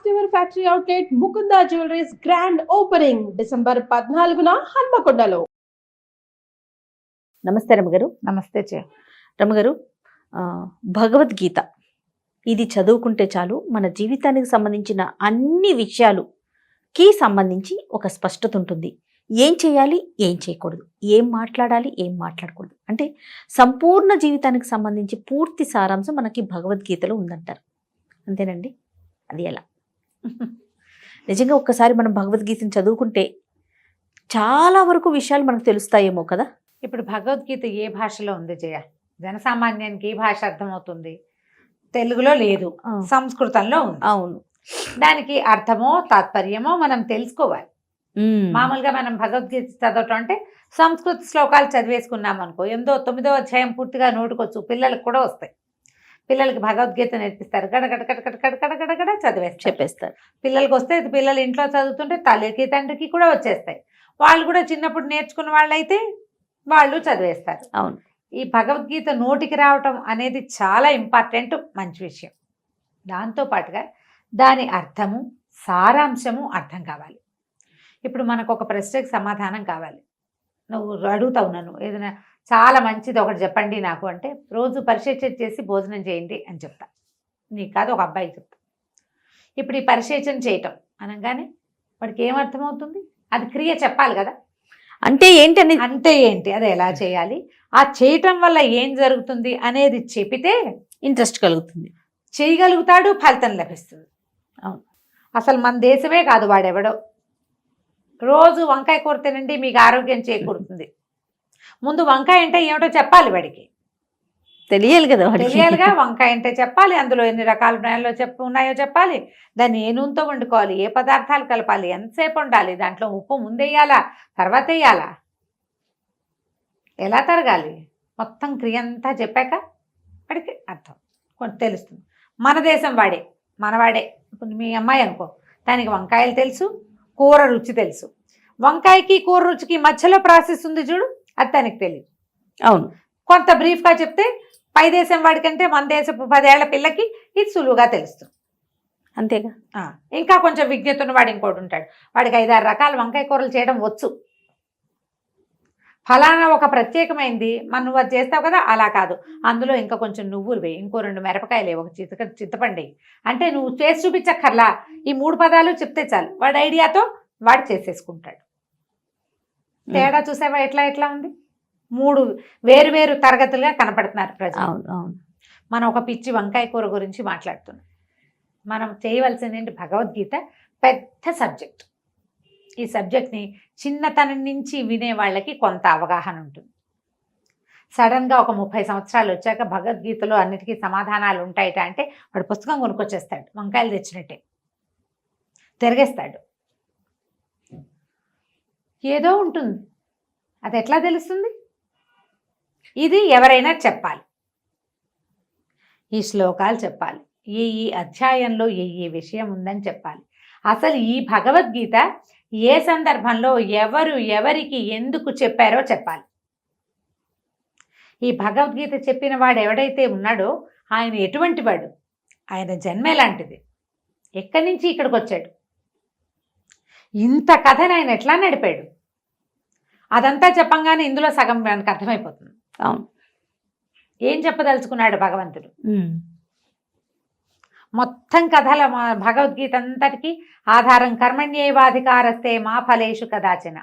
First ever factory outlet Mukunda jewelleries grand opening December 14న హన్మకొండలో. నమస్తే రమగారు. నమస్తే రమగారు, భగవద్గీత ఇది చదువుకుంటే చాలు మన జీవితానికి సంబంధించిన అన్ని విషయాలుకి సంబంధించి ఒక స్పష్టత ఉంటుంది. ఏం చేయాలి, ఏం చేయకూడదు, ఏం మాట్లాడాలి, ఏం మాట్లాడకూడదు అంటే సంపూర్ణ జీవితానికి సంబంధించి పూర్తి సారాంశం మనకి భగవద్గీతలో ఉందంటారు. అంతేనండి? అది ఎలా? నిజంగా ఒక్కసారి మనం భగవద్గీతను చదువుకుంటే చాలా వరకు విషయాలు మనకు తెలుస్తాయేమో కదా. ఇప్పుడు భగవద్గీత ఏ భాషలో ఉంది జయ? జనసామాన్యానికి ఏ భాష అర్థమవుతుంది? తెలుగులో లేదు, సంస్కృతంలో ఉంది. అవును. దానికి అర్థమో తాత్పర్యమో మనం తెలుసుకోవాలి. మామూలుగా మనం భగవద్గీత చదవటం అంటే సంస్కృత శ్లోకాలు చదివేసుకున్నాం అనుకో, 9వ అధ్యాయం పూర్తిగా నోటుకొచ్చు, పిల్లలకు కూడా వస్తాయి. పిల్లలకి భగవద్గీత నేర్పిస్తారు, గడగడ గడగడ గడగడ గడగడ చెప్పేస్తారు. పిల్లలకి వస్తే పిల్లలు ఇంట్లో చదువుతుంటే తల్లికి తండ్రికి కూడా వచ్చేస్తాయి. వాళ్ళు కూడా చిన్నప్పుడు నేర్చుకున్న వాళ్ళైతే వాళ్ళు చదివేస్తారు. అవును. ఈ భగవద్గీత నోటికి రావటం అనేది చాలా ఇంపార్టెంట్, మంచి విషయం. దాంతోపాటుగా దాని అర్థము సారాంశము అర్థం కావాలి. ఇప్పుడు మనకు ఒక ప్రశ్నకి సమాధానం కావాలి. నువ్వు అడుగుతావు నన్ను, ఏదైనా చాలా మంచిది ఒకటి చెప్పండి నాకు అంటే, రోజు పరిశేచన చేసి భోజనం చేయండి అని చెప్తా. నీకు కాదు, ఒక అబ్బాయికి చెప్తా. ఇప్పుడు ఈ పరిశేచన చేయటం అనగానే వాడికి ఏమర్థమవుతుంది? అది క్రియ చెప్పాలి కదా. అంటే ఏంటి అంటే ఏంటి, అది ఎలా చేయాలి, ఆ చేయటం వల్ల ఏం జరుగుతుంది అనేది చెబితే ఇంట్రెస్ట్ కలుగుతుంది, చేయగలుగుతాడు, ఫలితం లభిస్తుంది. అవును. అసలు మన దేశమే కాదు, వాడెవడో రోజు వంకాయ కూర తినండి మీకు ఆరోగ్యం చేకూరుతుంది. ముందు వంకాయ అంటే ఏమిటో చెప్పాలి, వాడికి తెలియాలి కదా. తెలియాలిగా, వంకాయ అంటే చెప్పాలి, అందులో ఎన్ని రకాలు ఉన్నాయో చెప్పాలి, దాన్ని ఏ నూనెతో వండుకోవాలి, ఏ పదార్థాలు కలపాలి, ఎంతసేపు ఉండాలి, దాంట్లో ఉప్పు ముందేయాలా తర్వాత వేయాలా, ఎలా తరగాలి, మొత్తం క్రియ అంతా చెప్పాక వాడికి అర్థం కొంచెం తెలుస్తుంది. మన దేశం వాడే, మనవాడే. ఇప్పుడు మీ అమ్మాయి అనుకో, దానికి వంకాయలు తెలుసు, కూర రుచి తెలుసు. వంకాయకి కూర రుచికి మధ్యలో ప్రాసెస్ ఉంది చూడు, అది తనకి తెలియదు. అవును. కొంత బ్రీఫ్గా చెప్తే పై దేశం వాడికంటే మన దేశపు 10 ఏళ్ల పిల్లకి ఇది సులువుగా తెలుస్తుంది. అంతేగా. ఇంకా కొంచెం విజ్ఞత ఉన్నవాడు ఇంకోటి ఉంటాడు, వాడికి 5-6 రకాల వంకాయ కూరలు చేయడం వచ్చు. ఫలానా ఒక ప్రత్యేకమైంది నువ్వు అది చేస్తావు కదా, అలా కాదు, అందులో ఇంకా కొంచెం నువ్వులు వేయి, ఇంకో 2 మిరపకాయలు వేయి, ఒక చింతపండు, అంటే నువ్వు చేసి చూపించక్కర్లా, ఈ 3 పదాలు చెప్తే చాలు, వాడి ఐడియాతో వాడు చేసేసుకుంటాడు. తేడా చూసావా ఎట్లా ఉంది? 3 వేరు తరగతులుగా కనపడుతున్నారు ప్రజలు. మనం ఒక పిచ్చి వంకాయ కూర గురించి మాట్లాడుతున్నాం. మనం చేయవలసింది ఏంటి? భగవద్గీత పెద్ద సబ్జెక్ట్. ఈ సబ్జెక్ట్ని చిన్నతనం నుంచి వినే వాళ్ళకి కొంత అవగాహన ఉంటుంది. సడన్గా ఒక 30 సంవత్సరాలు వచ్చాక భగవద్గీతలో అన్నిటికీ సమాధానాలు ఉంటాయట అంటే వాడు పుస్తకం కొనుక్కొచ్చేస్తాడు, వంకాయలు తెచ్చినట్టే తిరిగేస్తాడు. ఏదో ఉంటుంది, అది ఎట్లా తెలుస్తుంది? ఇది ఎవరైనా చెప్పాలి, ఈ శ్లోకాలు చెప్పాలి, ఈ అధ్యాయంలో ఏ విషయం ఉందని చెప్పాలి. అసలు ఈ భగవద్గీత ఏ సందర్భంలో ఎవరికి ఎందుకు చెప్పారో చెప్పాలి. ఈ భగవద్గీత చెప్పిన వాడు ఎవడైతే ఉన్నాడో ఆయన ఎటువంటి వాడు, ఆయన జన్మ ఎలాంటిది, ఎక్కడి నుంచి ఇక్కడికి వచ్చాడు, ఇంత కథను ఆయన ఎట్లా నడిపాడు, అదంతా చెప్పంగానే ఇందులో సగం మనకు అర్థమైపోతుంది. అవును. ఏం చెప్పదలుచుకున్నాడు భగవంతుడు? మొత్తం కథల భగవద్గీత అంతటికి ఆధారం కర్మణ్యేవాధికారస్తే మా ఫలేషు కదాచన.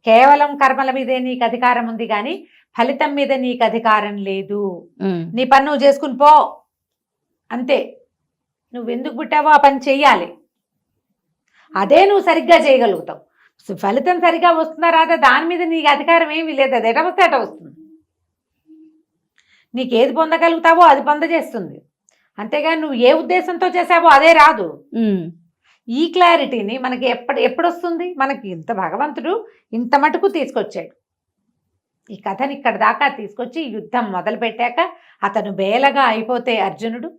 కేవలం కర్మల మీదే నీకు అధికారం ఉంది కానీ ఫలితం మీద నీకు అధికారం లేదు. నీ పని నువ్వు చేసుకుని పో, అంతే. నువ్వెందుకు పుట్టావో ఆ పని చెయ్యాలి, అదే నువ్వు సరిగ్గా చేయగలుగుతావు. ఫలితం సరిగ్గా వస్తుందా రాదా దాని మీద నీకు అధికారం ఏమీ లేదు, అది ఎట వస్తే అట వస్తుంది. నీకేది పొందగలుగుతావో అది పొందజేస్తుంది, అంతేగాని నువ్వు ఏ ఉద్దేశంతో చేసావో అదే రాదు. ఈ క్లారిటీని మనకి ఎప్పుడు వస్తుంది? మనకి ఇంత భగవంతుడు ఇంత మటుకు తీసుకొచ్చాడు. ఈ కథని ఇక్కడ దాకా తీసుకొచ్చి యుద్ధం మొదలుపెట్టాక అతను బేలగా అయిపోతే అర్జునుడు,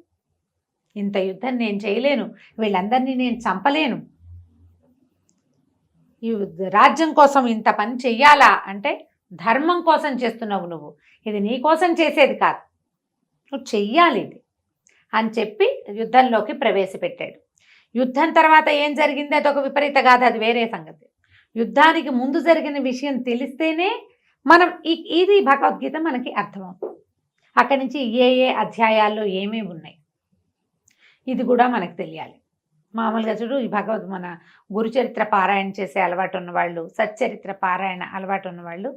ఇంత యుద్ధం నేను చేయలేను, వీళ్ళందరినీ నేను చంపలేను, ఈ రాజ్యం కోసం ఇంత పని చెయ్యాలా అంటే ధర్మం కోసం చేస్తున్నావు నువ్వు, ఇది నీ కోసం చేసేది కాదు, నువ్వు చెయ్యాలి ఇది అని చెప్పి యుద్ధంలోకి ప్రవేశపెట్టాడు. యుద్ధం తర్వాత ఏం జరిగింది అదొక విపరీత గాథ, అది వేరే సంగతి. యుద్ధానికి ముందు జరిగిన విషయం తెలిస్తేనే మనం ఇది భగవద్గీత మనకి అర్థమవుతుంది. అక్కడి నుంచి ఏ ఏ అధ్యాయాల్లో ఏమేమి ఉన్నాయి ఇది కూడా మనకు తెలియాలి. మామూలుగా చూడు, ఈ మన గురుచరిత్ర పారాయణ చేసే అలవాటు ఉన్నవాళ్ళు, సచ్చరిత్ర పారాయణ అలవాటు ఉన్నవాళ్ళు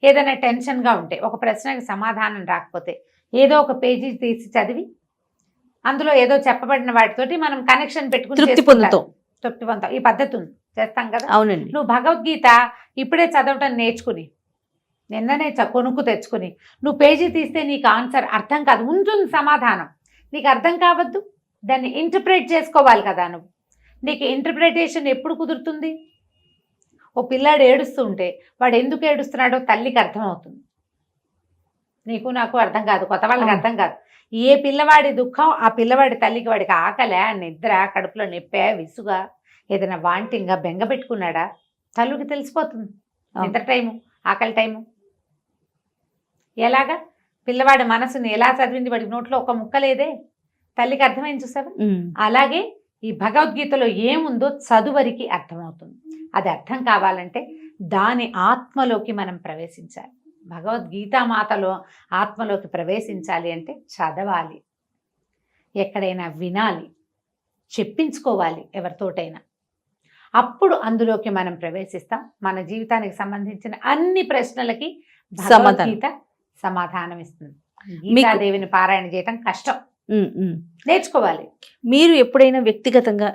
ఏదైనా టెన్షన్గా ఉంటే, ఒక ప్రశ్నకి సమాధానం రాకపోతే ఏదో ఒక పేజీ తీసి చదివి అందులో ఏదో చెప్పబడిన వాటితోటి మనం కనెక్షన్ పెట్టుకుని తృప్తి పొందుతాం. ఈ పద్ధతి ఉంది, చేస్తాం కదా. అవునండి. నువ్వు భగవద్గీత ఇప్పుడే చదవటం నేర్చుకుని, నిన్ననే కొనుక్కు తెచ్చుకుని నువ్వు పేజీ తీస్తే నీకు ఆన్సర్ అర్థం కాదు. ఉంటుంది సమాధానం, నీకు అర్థం కావద్దు, దాన్ని ఇంటర్ప్రిట్ చేసుకోవాలి కదా నువ్వు. నీకు ఇంటర్ప్రిటేషన్ ఎప్పుడు కుదురుతుంది? ఓ పిల్లాడు ఏడుస్తూ ఉంటే వాడు ఎందుకు ఏడుస్తున్నాడో తల్లికి అర్థమవుతుంది, నీకు నాకు అర్థం కాదు, కొత్త వాళ్ళకి అర్థం కాదు. ఏ పిల్లవాడి దుఃఖం ఆ పిల్లవాడి తల్లికి, వాడికి ఆకలే, నిద్ర, కడుపులో నొప్పే, విసుగా, ఏదైనా వాంటింగా, బెంగ పెట్టుకున్నాడా, తల్లికి తెలిసిపోతుంది. నిద్ర టైము, ఆకలి టైము. ఎలాగా పిల్లవాడి మనసుని ఎలా చదివింది, వాడి నోట్లో ఒక ముక్క లేదే, తల్లికి అర్థమైంది చూసావా. అలాగే ఈ భగవద్గీతలో ఏముందో చదువరికి అర్థమవుతుంది. అది అర్థం కావాలంటే దాని ఆత్మలోకి మనం ప్రవేశించాలి. భగవద్గీత మాతలో ఆత్మలోకి ప్రవేశించాలి అంటే చదవాలి, ఎక్కడైనా వినాలి, చెప్పించుకోవాలి ఎవరితోటైనా. అప్పుడు అందులోకి మనం ప్రవేశిస్తాం. మన జీవితానికి సంబంధించిన అన్ని ప్రశ్నలకి భగవద్గీత సమాధానం ఇస్తుంది. గీతాదేవిని పారాయణ చేయటం కష్టం, నేర్చుకోవాలి. మీరు ఎప్పుడైనా వ్యక్తిగతంగా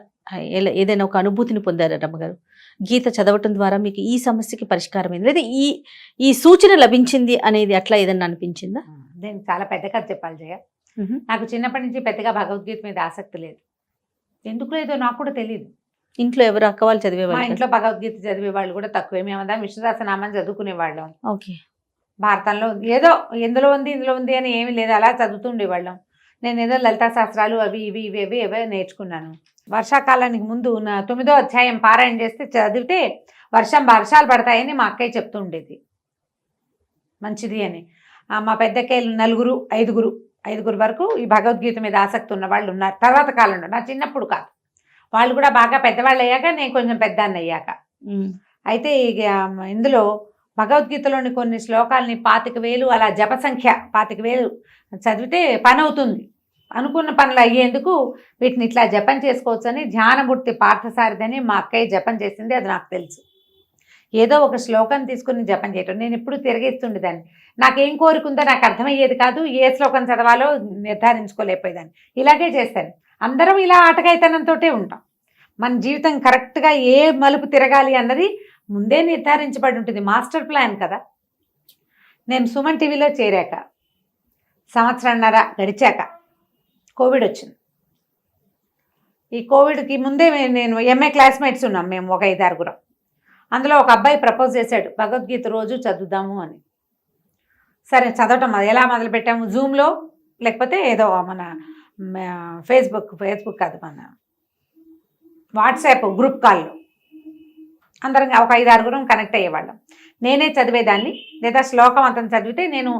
ఏదైనా ఒక అనుభూతిని పొందారా రమ్మగారు? గీత చదవటం ద్వారా మీకు ఈ సమస్యకి పరిష్కారం అయింది, లేదా ఈ సూచన లభించింది అనేది అట్లా ఏదన్నా అనిపించిందా? నేను చాలా పెద్ద కథ చెప్పాలి జయ. నాకు చిన్నప్పటి నుంచి పెద్దగా భగవద్గీత మీద ఆసక్తి లేదు. ఎందుకు లేదో నాకు కూడా తెలియదు. ఇంట్లో ఎవరు అక్క వాళ్ళు చదివేవాళ్ళు? మా ఇంట్లో భగవద్గీత చదివే వాళ్ళు కూడా తక్కువే. మేమందరం విష్ణుదాసనామాన్ని చదువుకునేవాళ్ళం. ఓకే. భారతంలో ఏదో ఇందులో ఉంది ఇందులో ఉంది అని ఏమీ లేదు, అలా చదువుతూ ఉండేవాళ్ళం. నేను ఏదో లలితా శాస్త్రాలు అవి ఇవి ఇవి ఇవి అవే నేర్చుకున్నాను. వర్షాకాలానికి ముందు 9వ అధ్యాయం పారాయణ చేస్తే చదివితే వర్షాలు పడతాయని మా అక్కయ్య చెప్తూ ఉండేది, మంచిది అని. మా పెద్దక్కయ్య ఐదుగురు వరకు ఈ భగవద్గీత మీద ఆసక్తి ఉన్న వాళ్ళు ఉన్నారు. తర్వాత కాలంలో, నా చిన్నప్పుడు కాదు, వాళ్ళు కూడా బాగా పెద్దవాళ్ళు అయ్యాక, నేను కొంచెం పెద్దాన్ని అయ్యాక. అయితే ఇందులో భగవద్గీతలోని కొన్ని శ్లోకాలని 25,000 అలా జప సంఖ్య 25,000 చదివితే పని అవుతుంది. అనుకున్న పనులు అయ్యేందుకు వీటిని ఇట్లా జపం చేసుకోవచ్చు అని ధ్యానమూర్తి పార్థసారథి మా అక్కయ్య జపం చేసింది, అది నాకు తెలుసు. ఏదో ఒక శ్లోకం తీసుకుని జపం చేయటం నేను ఎప్పుడు తిరిగేస్తుండేదాన్ని. నాకేం కోరికుందో నాకు అర్థమయ్యేది కాదు, ఏ శ్లోకం చదవాలో నిర్ధారించుకోలేకపోయేదాన్ని. ఇలాగే చేస్తాను. అందరం ఇలా ఆటగాయితనంతో ఉంటాం. మన జీవితం కరెక్ట్గా ఏ మలుపు తిరగాలి అన్నది ముందే నిర్ధారించబడి ఉంటుంది, మాస్టర్ ప్లాన్ కదా. నేను సుమన్ టీవీలో చేరాక 1.5 సంవత్సరం గడిచాక కోవిడ్ వచ్చింది. ఈ కోవిడ్కి ముందే నేను ఎంఏ క్లాస్మేట్స్ ఉన్నాం, మేము ఒక 5-6. అందులో ఒక అబ్బాయి ప్రపోజ్ చేశాడు, భగవద్గీత రోజు చదువుదాము అని. సరే చదవటం ఎలా మొదలుపెట్టాము, జూమ్లో లేకపోతే ఏదో మన ఫేస్బుక్ కాదు, మన వాట్సాప్ గ్రూప్ కాల్లో అందరం ఒక 5-6 కనెక్ట్ అయ్యేవాళ్ళం. నేనే చదివేదాన్ని, లేదా శ్లోకం అంతా చదివితే నేను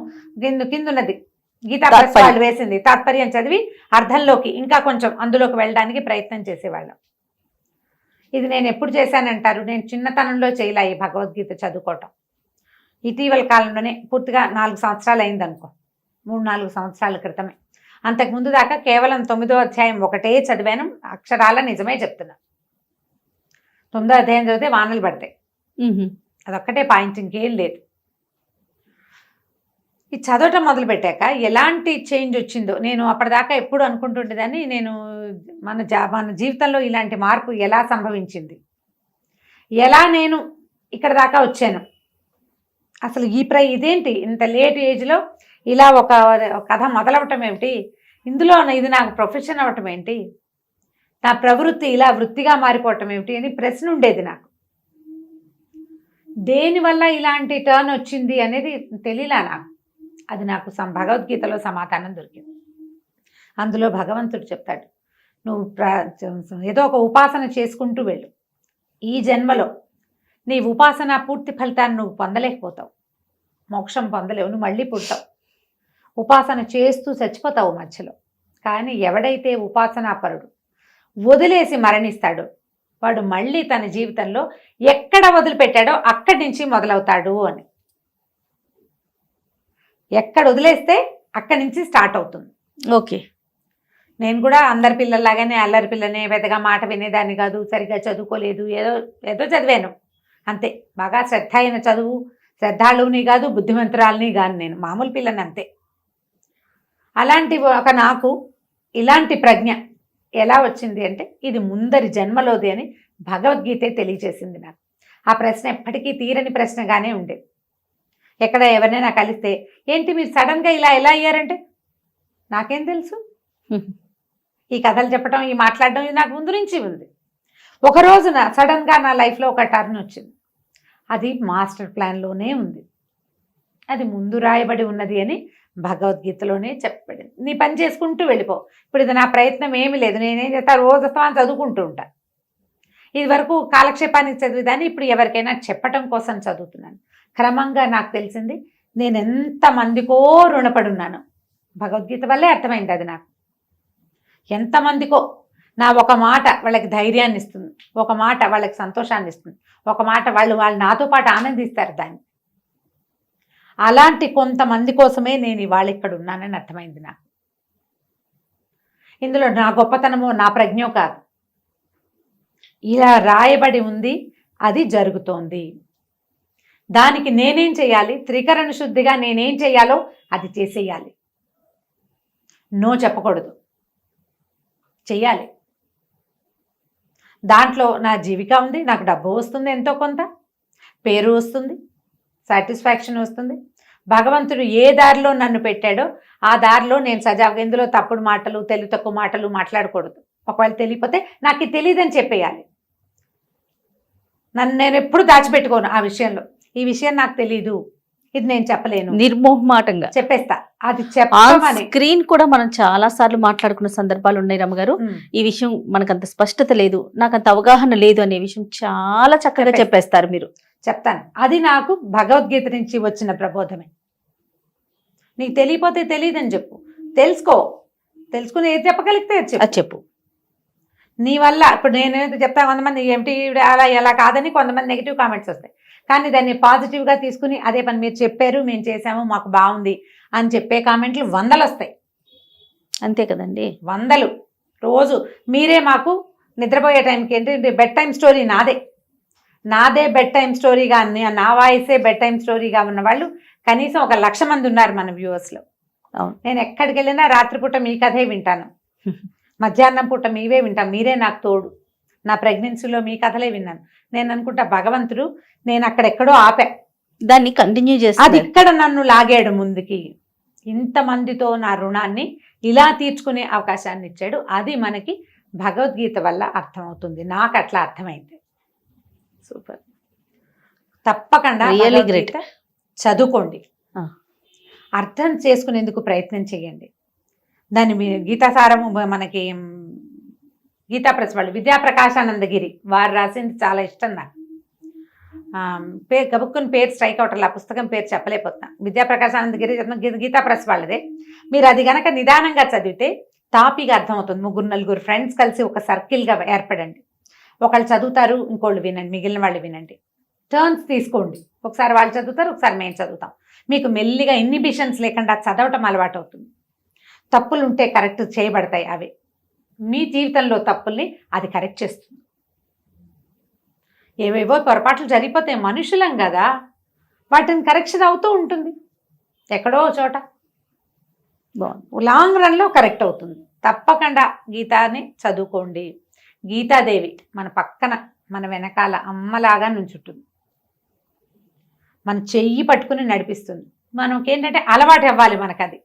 కిందున్నది గీతా ప్రెస్ వాళ్ళు వేసింది తాత్పర్యం చదివి అర్థంలోకి ఇంకా కొంచెం అందులోకి వెళ్ళడానికి ప్రయత్నం చేసేవాళ్ళం. ఇది నేను ఎప్పుడు చేశానంటారు, నేను చిన్నతనంలో చేయలే ఈ భగవద్గీత చదువుకోవటం. ఇటీవల కాలంలోనే పూర్తిగా 4 సంవత్సరాలు అయిందనుకో, 3-4 సంవత్సరాల క్రితమే. అంతకుముందు దాకా కేవలం 9వ అధ్యాయం ఒకటే చదివాను, అక్షరాల నిజమే చెప్తున్నా. 9వ అధ్యాయం చదివితే వానలు పడతాయి, అదొక్కటే పాయింట్, ఇంకేం లేదు. ఈ చదవటం మొదలుపెట్టాక ఎలాంటి చేంజ్ వచ్చిందో నేను అప్పటిదాకా ఎప్పుడు అనుకుంటుండేదాన్ని. నేను మన జీవితంలో ఇలాంటి మార్పు ఎలా సంభవించింది, ఎలా నేను ఇక్కడ దాకా వచ్చాను, అసలు ఇదేంటి ఇంత లేట్ ఏజ్లో ఇలా ఒక కథ మొదలవటం ఏమిటి, ఇందులో ఇది నాకు ప్రొఫెషన్ అవ్వటం ఏంటి, నా ప్రవృత్తి ఇలా వృత్తిగా మారిపోవటం ఏమిటి అని ప్రశ్న ఉండేది నాకు. దేనివల్ల ఇలాంటి టర్న్ వచ్చింది అనేది తెలియలా నాకు. అది నాకు భగవద్గీతలో సమాధానం దొరికింది. అందులో భగవంతుడు చెప్తాడు, నువ్వు ఏదో ఒక ఉపాసన చేసుకుంటూ వెళ్ళు, ఈ జన్మలో నీ ఉపాసన పూర్తి ఫలితాన్ని నువ్వు పొందలేకపోతావు, మోక్షం పొందలేవు, నువ్వు మళ్ళీ పుడతావు, ఉపాసన చేస్తూ చచ్చిపోతావు మధ్యలో. కానీ ఎవడైతే ఉపాసనాపరుడు వదిలేసి మరణిస్తాడో వాడు మళ్ళీ తన జీవితంలో ఎక్కడ వదిలిపెట్టాడో అక్కడి నుంచి మొదలవుతాడు అని. ఎక్కడ వదిలేస్తే అక్కడి నుంచి స్టార్ట్ అవుతుంది. ఓకే. నేను కూడా అందరి పిల్లల్లాగానే అల్లరి పిల్లనే, పెద్దగా మాట వినేదాన్ని కాదు, సరిగ్గా చదువుకోలేదు, ఏదో ఏదో చదివాను అంతే. బాగా శ్రద్ధ అయిన చదువు, శ్రద్ధాళువుని కాదు, బుద్ధిమంతురాలని కాదు, నేను మామూలు పిల్లని అంతే. అలాంటి ఒక నాకు ఇలాంటి ప్రజ్ఞ ఎలా వచ్చింది అంటే ఇది ముందరి జన్మలోది అని భగవద్గీతే తెలియజేసింది నాకు. ఆ ప్రశ్న ఎప్పటికీ తీరని ప్రశ్నగానే ఉండేది. ఎక్కడ ఎవరినైనా కలిస్తే ఏంటి మీరు సడన్గా ఇలా ఎలా అయ్యారంటే నాకేం తెలుసు, ఈ కథలు చెప్పడం, ఈ మాట్లాడడం ఇది నాకు ముందు నుంచి ఉంది. ఒక రోజున సడన్గా నా లైఫ్లో ఒక టర్న్ వచ్చింది. అది మాస్టర్ ప్లాన్లోనే ఉంది, అది ముందు రాయబడి ఉన్నది అని భగవద్గీతలోనే చెప్పబడింది. నీ పని చేసుకుంటూ వెళ్ళిపో. ఇప్పుడు ఇది నా ప్రయత్నం ఏమీ లేదు, నేనేం చేస్తా రోజు వస్తాను చదువుకుంటూ ఉంటా. ఇది వరకు కాలక్షేపానికి చదివేదాన్ని, ఇప్పుడు ఎవరికైనా చెప్పటం కోసం చదువుతున్నాను. క్రమంగా నాకు తెలిసింది నేను ఎంతమందికో రుణపడి ఉన్నాను. భగవద్గీత వల్లే అర్థమైంది అది నాకు. ఎంతమందికో నా ఒక మాట వాళ్ళకి ధైర్యాన్ని ఇస్తుంది, ఒక మాట వాళ్ళకి సంతోషాన్ని ఇస్తుంది, ఒక మాట వాళ్ళు నాతో పాటు ఆనందిస్తారు దాన్ని. అలాంటి కొంతమంది కోసమే నేను ఇవాళ ఇక్కడ ఉన్నానని అర్థమైంది నాకు. ఇందులో నా గొప్పతనమో నా ప్రజ్ఞో కాదు, ఇలా రాయబడి ఉంది, అది జరుగుతోంది. దానికి నేనేం చేయాలి, త్రికరణ శుద్ధిగా నేనేం చేయాలో అది చేసేయాలి. నో చెప్పకూడదు, చెయ్యాలి. దాంట్లో నా జీవిక ఉంది, నాకు డబ్బు వస్తుంది, ఎంతో కొంత పేరు వస్తుంది, సాటిస్ఫాక్షన్ వస్తుంది. భగవంతుడు ఏ దారిలో నన్ను పెట్టాడో ఆ దారిలో నేను సజావుగా, ఇందులో తప్పుడు మాటలు, తెలివి తక్కువ మాటలు మాట్లాడకూడదు. ఒకవేళ తెలియకపోతే నాకు ఇది తెలియదని చెప్పేయాలి. నేను ఎప్పుడు దాచిపెట్టుకోను ఆ విషయంలో. ఈ విషయం నాకు తెలీదు, ఇది నేను చెప్పలేను, నిర్మోహమాటంగా చెప్పేస్తా. అది చెప్పమని స్క్రీన్ కూడా మనం చాలా సార్లు మాట్లాడుకున్న సందర్భాలు ఉన్నాయి రమ్మగారు. ఈ విషయం మనకంత స్పష్టత లేదు, నాకంత అవగాహన లేదు అనే విషయం చాలా చక్కగా చెప్పేస్తారు మీరు. చెప్తాను, అది నాకు భగవద్గీత నుంచి వచ్చిన ప్రబోధమే. నీకు తెలియపోతే తెలియదని చెప్పు, తెలుసుకుని ఏది చెప్పగలిగితే అది చెప్పు. నీ వల్ల ఇప్పుడు నేనైతే చెప్తా, కొంతమంది ఏమిటి అలా ఎలా కాదని కొంతమంది నెగిటివ్ కామెంట్స్ వస్తాయి. కానీ దాన్ని పాజిటివ్గా తీసుకుని అదే పని మీరు చెప్పారు, మేము చేసాము, మాకు బాగుంది అని చెప్పే కామెంట్లు 100 వస్తాయి. అంతే కదండి, 100. రోజు మీరే మాకు నిద్రపోయే టైంకి ఏంటి బెడ్ టైం స్టోరీ నాదే బెడ్ టైం స్టోరీగా, నా వాయిసే బెడ్ టైం స్టోరీగా ఉన్న వాళ్ళు కనీసం 1,00,000 మంది ఉన్నారు మన వ్యూవర్స్లో. నేను ఎక్కడికి వెళ్ళినా రాత్రిపూట మీ కథే వింటాను, మధ్యాహ్నం పూట మీవే వింటాను. మీరే నాకు తోడు. నా ప్రెగ్నెన్సీలో మీ కథలే విన్నాను. నేను అనుకుంటా భగవంతుడు నేను అక్కడెక్కడో ఆపా, దాన్ని కంటిన్యూ చేసి అది ఇక్కడ నన్ను లాగాడు ముందుకి. ఇంతమందితో నా రుణాన్ని ఇలా తీర్చుకునే అవకాశాన్ని ఇచ్చాడు. అది మనకి భగవద్గీత వల్ల అర్థమవుతుంది. నాకు అట్లా అర్థమైంది. సూపర్, తప్పకుండా రియల్లీ గ్రేట్. చదువుకోండి, అర్థం చేసుకునేందుకు ప్రయత్నం చేయండి. దాన్ని గీతాసారము మనకి గీతా ప్రెస్ వాళ్ళు విద్యాప్రకాశానందగిరి వారు రాసింది చాలా ఇష్టం నాకు. గబుక్కుని పేరు స్ట్రైక్ అవుట్, ఆ పుస్తకం పేరు చెప్పలేకపోతున్నా. విద్యాప్రకాశానందగిరి గీతా ప్రెస్ వాళ్ళదే. మీరు అది గనక నిదానంగా చదివితే తాపిగా అర్థమవుతుంది. 3-4 ఫ్రెండ్స్ కలిసి ఒక సర్కిల్గా ఏర్పడండి. ఒకళ్ళు చదువుతారు, ఇంకోళ్ళు వినండి, మిగిలిన వాళ్ళు వినండి. టర్న్స్ తీసుకోండి. ఒకసారి వాళ్ళు చదువుతారు, ఒకసారి మేము చదువుతాం. మీకు మెల్లిగా ఇన్హిబిషన్స్ లేకుండా చదవటం అలవాటు అవుతుంది. తప్పులు ఉంటే కరెక్ట్ చేయబడతాయి. అవి మీ జీవితంలో తప్పుల్ని అది కరెక్ట్ చేస్తుంది. ఏవేవో పొరపాట్లు జరిగిపోతాయి, మనుషులం కదా, వాటిని కరెక్షన్ అవుతూ ఉంటుంది ఎక్కడో చోట. లాంగ్ రన్లో కరెక్ట్ అవుతుంది. తప్పకుండా గీతాని చదువుకోండి. గీతాదేవి మన పక్కన, మన వెనకాల అమ్మలాగా నుంచుంటుంది. మన చెయ్యి పట్టుకుని నడిపిస్తుంది. మనకేంటంటే అలవాటు అవ్వాలి మనకు అది.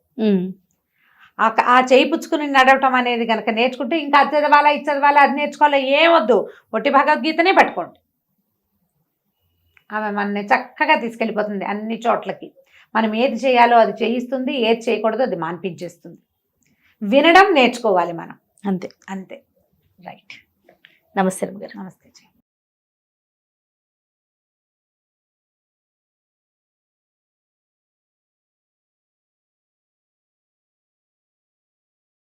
ఆ చేయి పుచ్చుకుని నడవటం అనేది కనుక నేర్చుకుంటే ఇంకా అది చదవాలా, ఇది చదవాలా, అది నేర్చుకోవాలా ఏమొద్దు, ఒట్టి భగవద్గీతనే పట్టుకోండి. ఆమె మనని చక్కగా తీసుకెళ్ళిపోతుంది అన్ని చోట్లకి. మనం ఏది చేయాలో అది చేయిస్తుంది, ఏది చేయకూడదో అది మాన్పించేస్తుంది. వినడం నేర్చుకోవాలి మనం, అంతే. రైట్. నమస్తే గారు. నమస్తే.